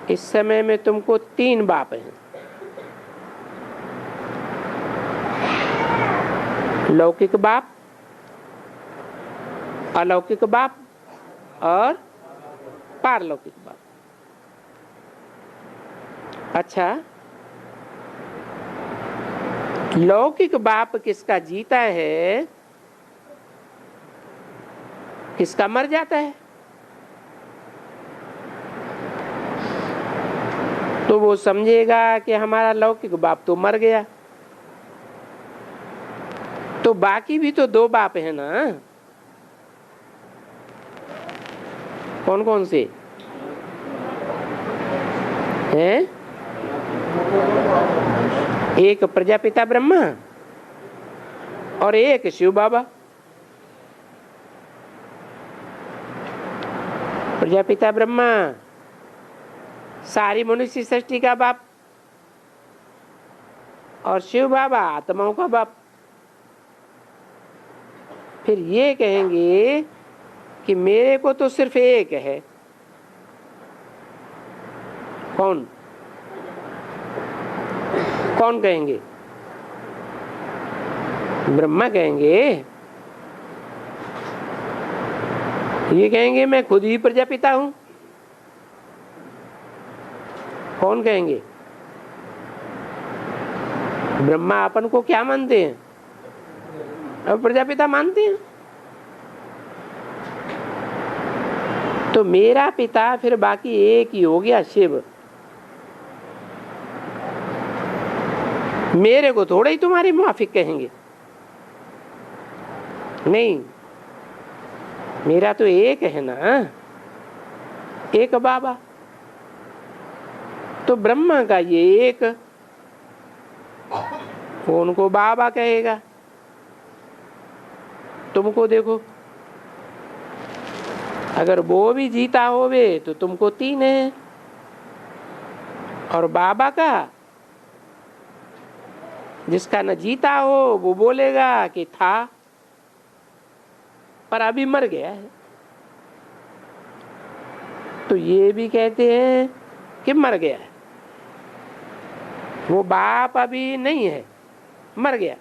इस समय में तुमको 3 बाप हैं, लौकिक बाप, अलौकिक बाप और पारलौकिक बाप। अच्छा, लौकिक बाप किसका जीता है, किसका मर जाता है? तो वो समझेगा कि हमारा लौकिक बाप तो मर गया, तो बाकी भी तो 2 बाप है ना। कौन कौन से हैं? एक प्रजापिता ब्रह्मा और एक शिव बाबा। प्रजापिता ब्रह्मा सारी मनुष्य सृष्टि का बाप, और शिव बाबा आत्माओं का बाप। फिर ये कहेंगे कि मेरे को तो सिर्फ एक है। कौन कौन कहेंगे? ब्रह्मा कहेंगे। ये कहेंगे मैं खुद ही प्रजापिता हूं। कौन कहेंगे? ब्रह्मा अपन को क्या मानते हैं? अब प्रजापिता मानते हैं। तो मेरा पिता फिर बाकी एक ही हो गया, शिव। मेरे को थोड़ा ही तुम्हारी मुआफिक कहेंगे। नहीं, मेरा तो एक है ना, एक बाबा। तो ब्रह्मा का ये एक, वो उनको बाबा कहेगा। तुमको देखो, अगर वो भी जीता होवे तो तुमको 3 है, और बाबा का, जिसका न जीता हो वो बोलेगा कि था, पर अभी मर गया है। तो ये भी कहते हैं कि मर गया है, वो बाप अभी नहीं है, मर गया।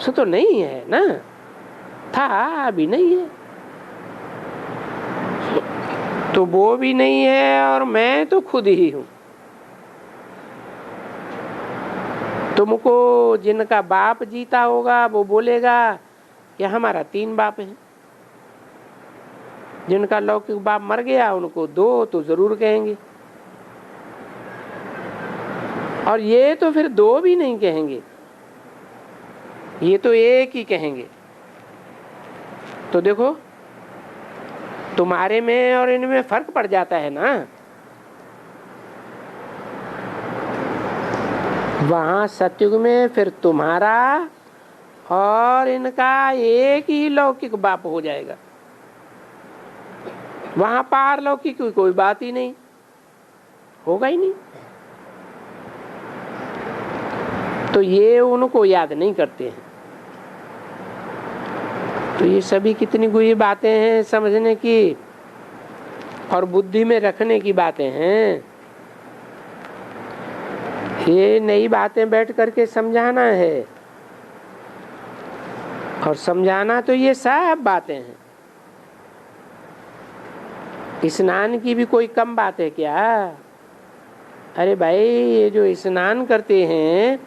सो तो नहीं है ना, था अभी नहीं है। तो वो भी नहीं है और मैं तो खुद ही हूं। तुमको जिनका बाप जीता होगा वो बोलेगा कि हमारा 3 बाप है। जिनका लौकिक बाप मर गया उनको 2 तो जरूर कहेंगे, और ये तो फिर 2 भी नहीं कहेंगे, ये तो एक ही कहेंगे। तो देखो, तुम्हारे में और इनमें फर्क पड़ जाता है ना। वहां सतयुग में फिर तुम्हारा और इनका एक ही लौकिक बाप हो जाएगा। वहां पारलौकिक की कोई बात ही नहीं, होगा ही नहीं। तो ये उनको याद नहीं करते हैं। तो ये सभी कितनी गुही बातें हैं समझने की और बुद्धि में रखने की बातें हैं। ये नई बातें बैठ करके समझाना है, और समझाना तो ये सब बातें हैं। स्नान की भी कोई कम बात है क्या? अरे भाई, ये जो स्नान करते हैं,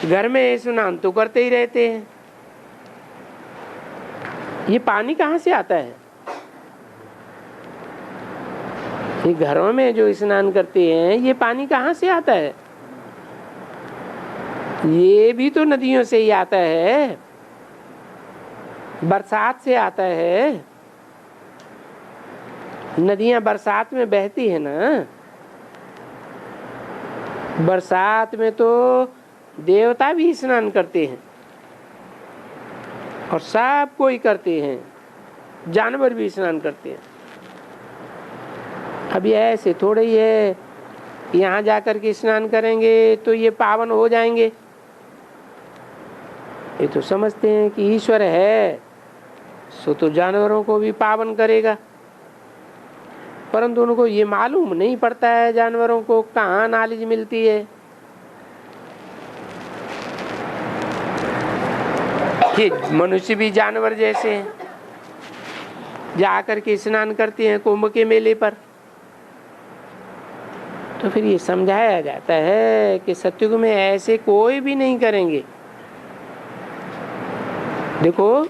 घर में स्नान तो करते ही रहते हैं। ये पानी कहाँ से आता है? ये घरों में जो स्नान करते हैं, ये पानी कहाँ से आता है? ये भी तो नदियों से ही आता है, बरसात से आता है। नदियां बरसात में बहती है ना। बरसात में तो देवता भी स्नान करते हैं और सब कोई करते हैं, जानवर भी स्नान करते हैं। अभी ऐसे थोड़े ही है यहाँ जाकर के स्नान करेंगे तो ये पावन हो जाएंगे। ये तो समझते हैं कि ईश्वर है सो तो जानवरों को भी पावन करेगा, परंतु उनको ये मालूम नहीं पड़ता है जानवरों को कहाँ नॉलेज मिलती है। ये मनुष्य भी जानवर जैसे हैं, जाकर के स्नान करते हैं कुंभ के मेले पर। तो फिर ये समझाया जाता है कि सतयुग में ऐसे कोई भी नहीं करेंगे। देखो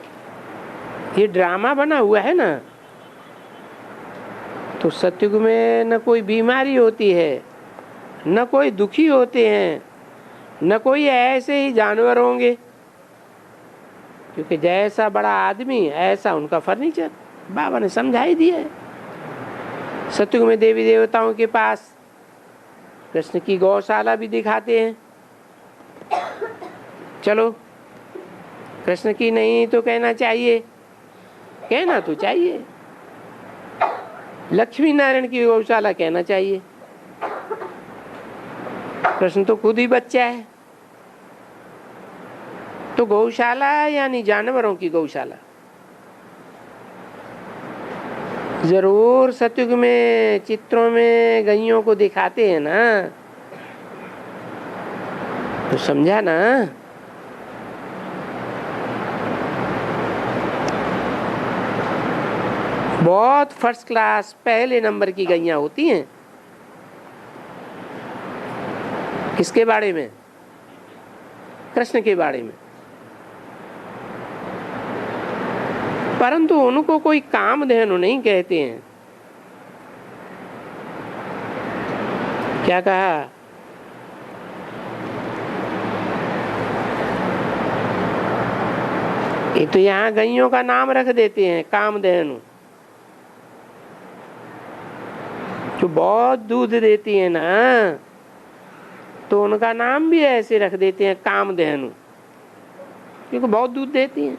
ये ड्रामा बना हुआ है ना, तो सतयुग में न कोई बीमारी होती है, न कोई दुखी होते हैं, न कोई ऐसे ही जानवर होंगे, क्योंकि जैसा बड़ा आदमी ऐसा उनका फर्नीचर। बाबा ने समझा ही दिया है। सतयुग में देवी देवताओं के पास कृष्ण की गौशाला भी दिखाते हैं। चलो कृष्ण की नहीं तो कहना चाहिए, कहना तो चाहिए, लक्ष्मी नारायण की गौशाला कहना चाहिए। कृष्ण तो खुद ही बच्चा है, तो गौशाला यानी जानवरों की गौशाला। जरूर सतयुग में चित्रों में गैयों को दिखाते हैं ना, तो समझा ना। बहुत फर्स्ट क्लास पहले नंबर की गैया होती हैं। किसके बारे में? कृष्ण के बारे में। परंतु उनको कोई कामधेनु नहीं कहते हैं। क्या कहा? ये तो यहाँ गैयों का नाम रख देते हैं कामधेनु, जो बहुत दूध देती है ना, तो उनका नाम भी ऐसे रख देते हैं कामधेनु, क्योंकि बहुत दूध देती हैं।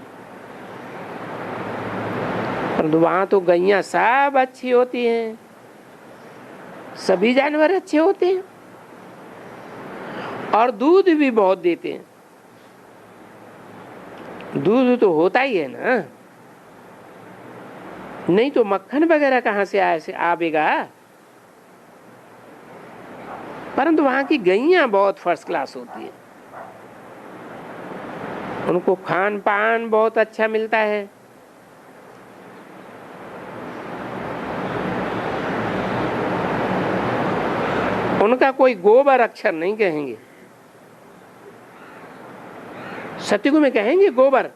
परंतु वहां तो गैया सब अच्छी होती हैं, सभी जानवर अच्छे होते हैं और दूध भी बहुत देते हैं। दूध तो होता ही है ना, नहीं तो मक्खन वगैरह कहाँ से आवेगा। परंतु वहां की गैया बहुत फर्स्ट क्लास होती है, उनको खान पान बहुत अच्छा मिलता है। उनका कोई गोबर अक्षर नहीं कहेंगे। सतयुग में कहेंगे गोबर,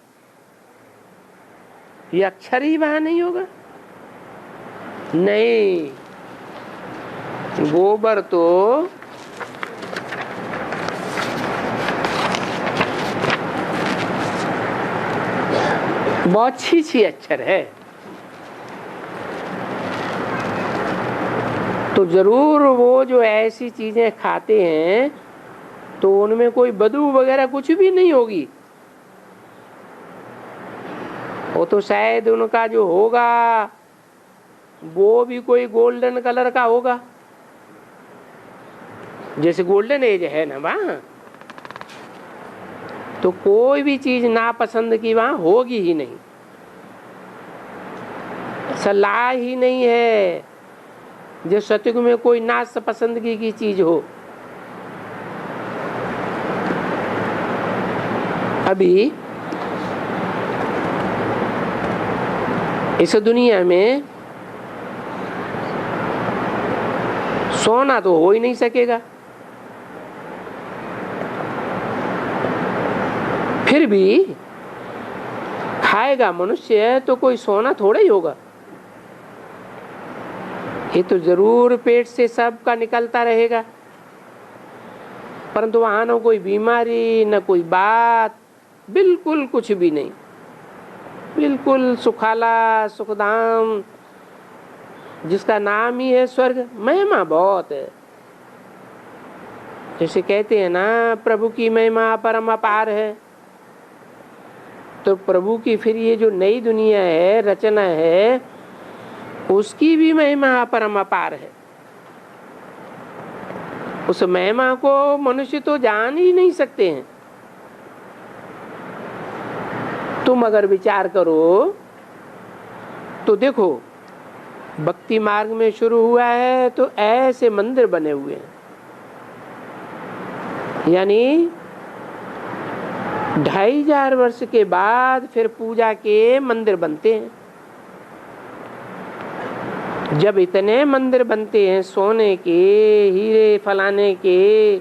ये अक्षर ही वहां नहीं होगा। नहीं, गोबर तो बहुत अच्छी अक्षर है। तो जरूर वो जो ऐसी चीजें खाते हैं तो उनमें कोई बदबू वगैरह कुछ भी नहीं होगी। वो तो शायद उनका जो होगा वो भी कोई गोल्डन कलर का होगा, जैसे गोल्डन एज है ना वहाँ, तो कोई भी चीज नापसंद की वहाँ होगी ही नहीं। सलाह ही नहीं है जो सतयुग में कोई नापसंदगी की चीज हो। अभी इस दुनिया में सोना तो हो ही नहीं सकेगा, फिर भी खाएगा मनुष्य तो कोई सोना थोड़ा ही होगा। ये तो जरूर पेट से सबका निकलता रहेगा। परंतु वहां न कोई बीमारी, न कोई बात, बिल्कुल कुछ भी नहीं, बिल्कुल सुखाला सुखधाम, जिसका नाम ही है स्वर्ग। महिमा बहुत है। जैसे कहते हैं ना, प्रभु की महिमा परम अपार है, तो प्रभु की फिर ये जो नई दुनिया है, रचना है, उसकी भी महिमा परम अपार है। उस महिमा को मनुष्य तो जान ही नहीं सकते हैं। तुम अगर विचार करो तो देखो, भक्ति मार्ग में शुरू हुआ है तो ऐसे मंदिर बने हुए हैं, यानी 2500 वर्ष के बाद फिर पूजा के मंदिर बनते हैं। जब इतने मंदिर बनते हैं सोने के, हीरे फलाने के,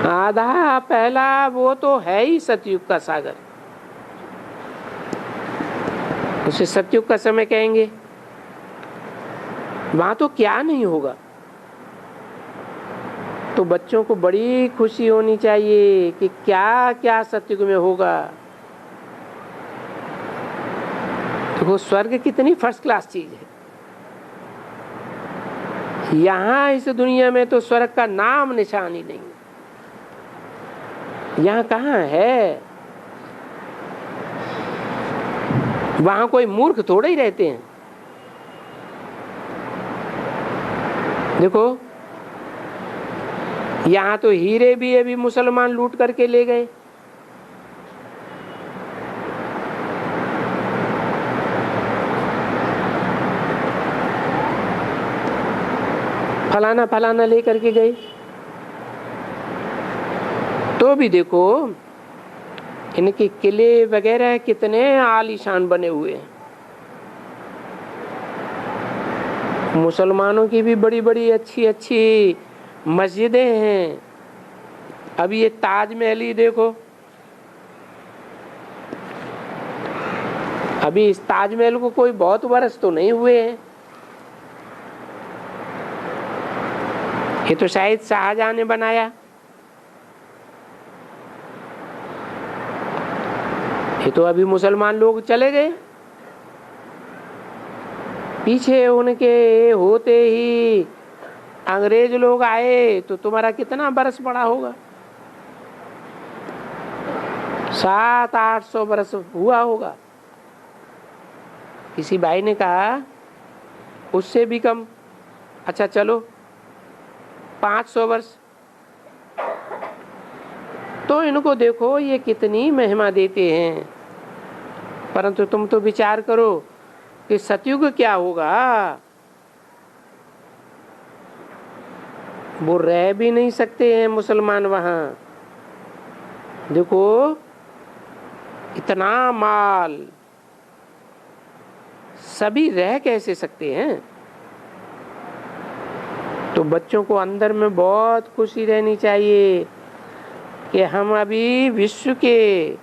आधा पहला वो तो है ही सतयुग का सागर, उसे सतयुग का समय कहेंगे। वहां तो क्या नहीं होगा। तो बच्चों को बड़ी खुशी होनी चाहिए कि क्या क्या सतयुग में होगा। देखो, स्वर्ग कितनी फर्स्ट क्लास चीज है। यहां इस दुनिया में तो स्वर्ग का नाम निशान ही नहीं। यहां कहाँ है? वहां कोई मूर्ख थोड़े ही रहते हैं। देखो, यहां तो हीरे भी अभी मुसलमान लूट करके ले गए। फलाना फलाना ले करके गए। तो भी देखो, इनके किले वगैरह कितने आलीशान बने हुए हैं। मुसलमानों की भी बड़ी बड़ी अच्छी अच्छी मस्जिदें हैं। अभी ये ताजमहल ही देखो, अभी इस ताजमहल को कोई बहुत वर्ष तो नहीं हुए हैं। ये तो शायद शाहजहां ने बनाया। ये तो अभी मुसलमान लोग चले गए। पीछे उनके होते ही अंग्रेज लोग आए तो तुम्हारा कितना बरस पड़ा होगा? 700-800 बरस हुआ होगा। किसी भाई ने कहा उससे भी कम। अच्छा चलो 500 वर्ष। तो इनको देखो ये कितनी महिमा देते हैं। परंतु तुम तो विचार करो कि सतयुग क्या होगा। वो रह भी नहीं सकते हैं मुसलमान वहां। देखो, इतना माल, सभी रह कैसे सकते हैं? तो बच्चों को अंदर में बहुत खुशी रहनी चाहिए कि हम अभी विश्व के,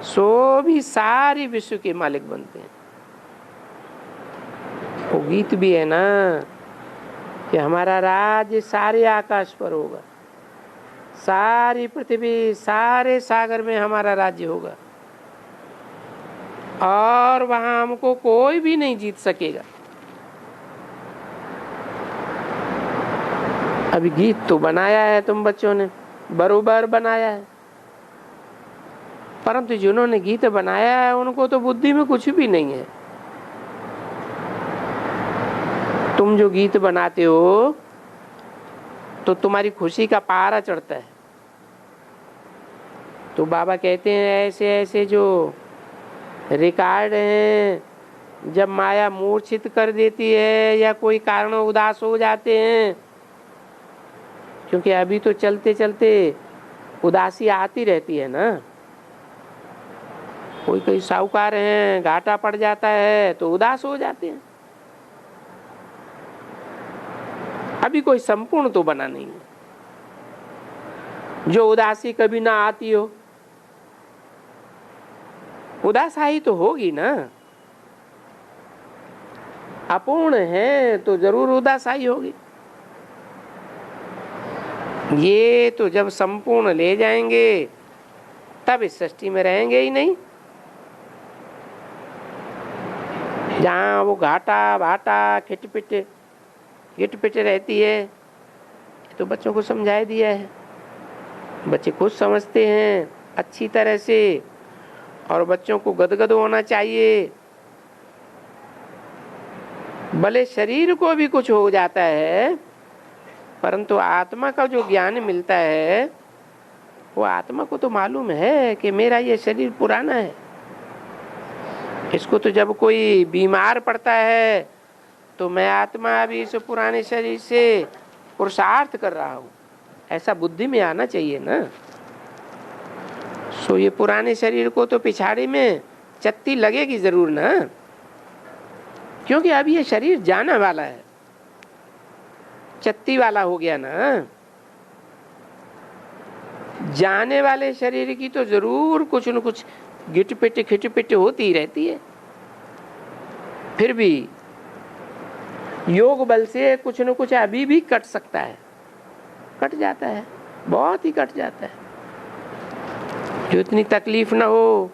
सो भी सारी विश्व के मालिक बनते हैं। वो गीत भी है ना कि हमारा राज्य सारे आकाश पर होगा, सारी पृथ्वी, सारे सागर में हमारा राज्य होगा, और वहां हमको कोई भी नहीं जीत सकेगा। अभी गीत तो बनाया है तुम बच्चों ने, बरोबर बनाया है, परंतु जिन्होंने गीत बनाया है उनको तो बुद्धि में कुछ भी नहीं है। तुम जो गीत बनाते हो तो तुम्हारी खुशी का पारा चढ़ता है। तो बाबा कहते हैं ऐसे ऐसे जो रिकॉर्ड हैं, जब माया मूर्छित कर देती है या कोई कारण उदास हो जाते हैं, क्योंकि अभी तो चलते चलते उदासी आती रहती है ना। कोई कोई साहूकार हैं, घाटा पड़ जाता है तो उदास हो जाते हैं। अभी कोई संपूर्ण तो बना नहीं है जो उदासी कभी ना आती हो। उदासाई तो होगी ना। अपूर्ण है तो जरूर उदासाई होगी। ये तो जब संपूर्ण ले जाएंगे तब इस सृष्टि में रहेंगे ही नहीं। जहाँ वो घाटा भाटा खिटपिट रहती है, तो बच्चों को समझा दिया है, बच्चे खुद समझते हैं अच्छी तरह से। और बच्चों को गदगद होना चाहिए। भले शरीर को भी कुछ हो जाता है, परंतु आत्मा का जो ज्ञान मिलता है, वो आत्मा को तो मालूम है कि मेरा ये शरीर पुराना है। इसको तो जब कोई बीमार पड़ता है तो मैं आत्मा अभी इस पुराने शरीर से पुरुषार्थ कर रहा हूँ, ऐसा बुद्धि में आना चाहिए ना। सो ये पुराने शरीर को तो पिछाड़ी में चत्ती लगेगी जरूर ना, क्योंकि अब ये शरीर जाने वाला है, चत्ती वाला हो गया ना। जाने वाले शरीर की तो जरूर कुछ न कुछ गिटपिट खिटपिट होती ही रहती है। फिर भी योग बल से कुछ न कुछ अभी भी कट सकता है, कट जाता है, बहुत ही कट जाता है, जो इतनी तकलीफ ना हो।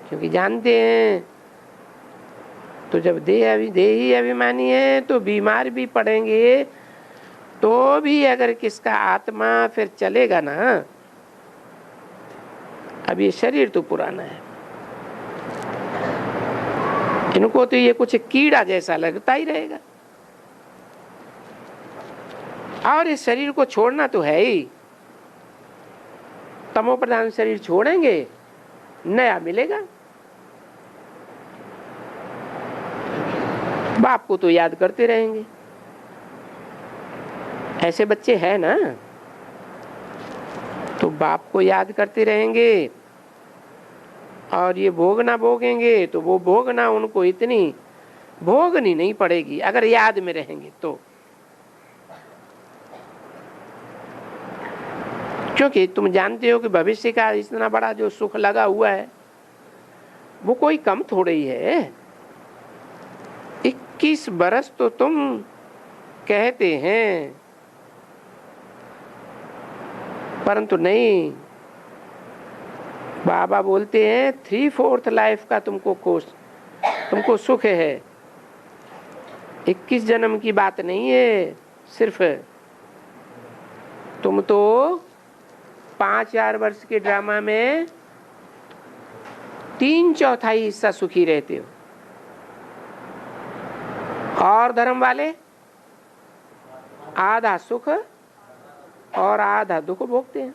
क्योंकि जानते हैं तो जब देही अभिमानी है तो बीमार भी पड़ेंगे, तो भी अगर किसका आत्मा फिर चलेगा ना। अब ये शरीर तो पुराना है, इनको तो ये कुछ कीड़ा जैसा लगता ही रहेगा। और इस शरीर को छोड़ना तो है ही। तमो प्रधान शरीर छोड़ेंगे, नया मिलेगा। बाप को तो याद करते रहेंगे, ऐसे बच्चे हैं ना, तो बाप को याद करते रहेंगे। और ये भोगना भोगेंगे तो वो भोगना उनको इतनी भोगनी नहीं पड़ेगी अगर याद में रहेंगे तो। क्योंकि तुम जानते हो कि भविष्य का इतना बड़ा जो सुख लगा हुआ है, वो कोई कम थोड़ा ही है। 21 बरस तो तुम कहते हैं, परंतु नहीं, बाबा बोलते हैं 3/4 लाइफ का तुमको सुख है। 21 जन्म की बात नहीं है। सिर्फ तुम तो 5,000 वर्ष के ड्रामा में 3/4 हिस्सा सुखी रहते हो, और धर्म वाले आधा सुख और आधा दुख भोगते हैं।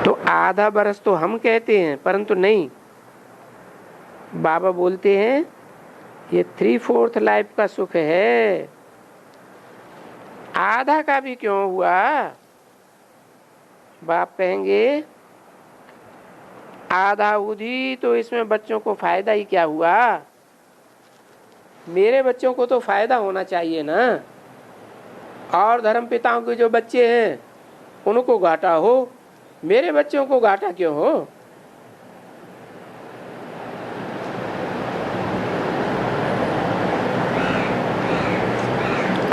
तो आधा बरस तो हम कहते हैं, परंतु नहीं, बाबा बोलते हैं ये 3/4 लाइफ का सुख है। आधा का भी क्यों हुआ? बाप कहेंगे आधा उधी तो इसमें बच्चों को फायदा ही क्या हुआ? मेरे बच्चों को तो फायदा होना चाहिए ना। और धर्म पिताओं के जो बच्चे हैं उनको घाटा हो, मेरे बच्चों को घाटा क्यों हो?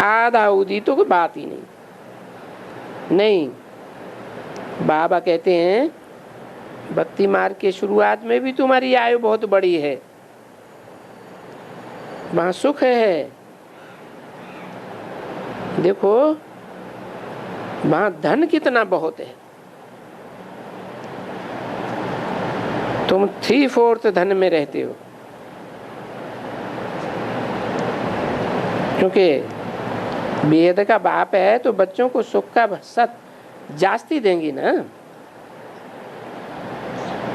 आधा उदी तो कोई बात ही नहीं। बाबा कहते हैं भक्ति मार्ग के शुरुआत में भी तुम्हारी आयु बहुत बड़ी है, वहां सुख है। देखो वहां धन कितना बहुत है, तुम 3/4 धन में रहते हो। क्योंकि वेद का बाप है तो बच्चों को सुख का सत जास्ती देंगी ना,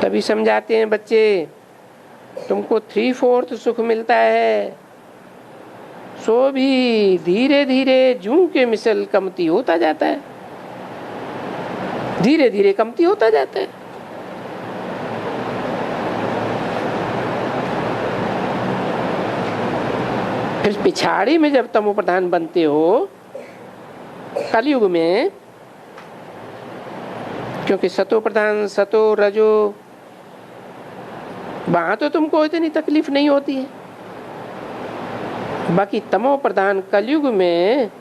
तभी समझाते हैं बच्चे तुमको 3/4 सुख मिलता है, सो भी धीरे धीरे जूं के मिसल कमती होता जाता है, धीरे धीरे कमती होता जाता है। फिर पिछाड़ी में जब तमो प्रधान बनते हो कलयुग में, क्योंकि सतो प्रधान सतो रजो वहां तो तुमको इतनी तकलीफ नहीं होती है। बाकी तमो प्रधान कलयुग में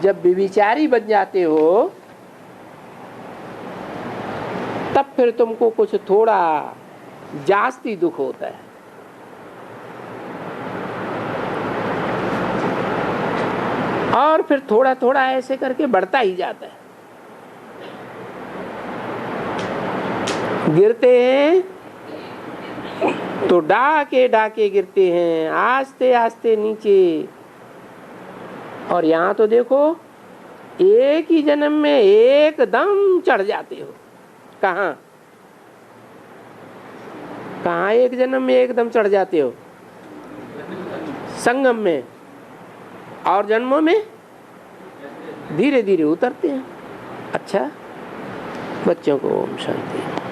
जब विचारी बन जाते हो तब फिर तुमको कुछ थोड़ा जास्ती दुख होता है। और फिर थोड़ा थोड़ा ऐसे करके बढ़ता ही जाता है। गिरते हैं तो डाके डाके गिरते हैं, आस्ते आस्ते नीचे। और यहाँ तो देखो एक ही जन्म में एकदम चढ़ जाते हो। कहाँ कहाँ एक जन्म में एकदम चढ़ जाते हो? संगम में। और जन्मों में धीरे धीरे उतरते हैं। अच्छा बच्चों को ओम शांति।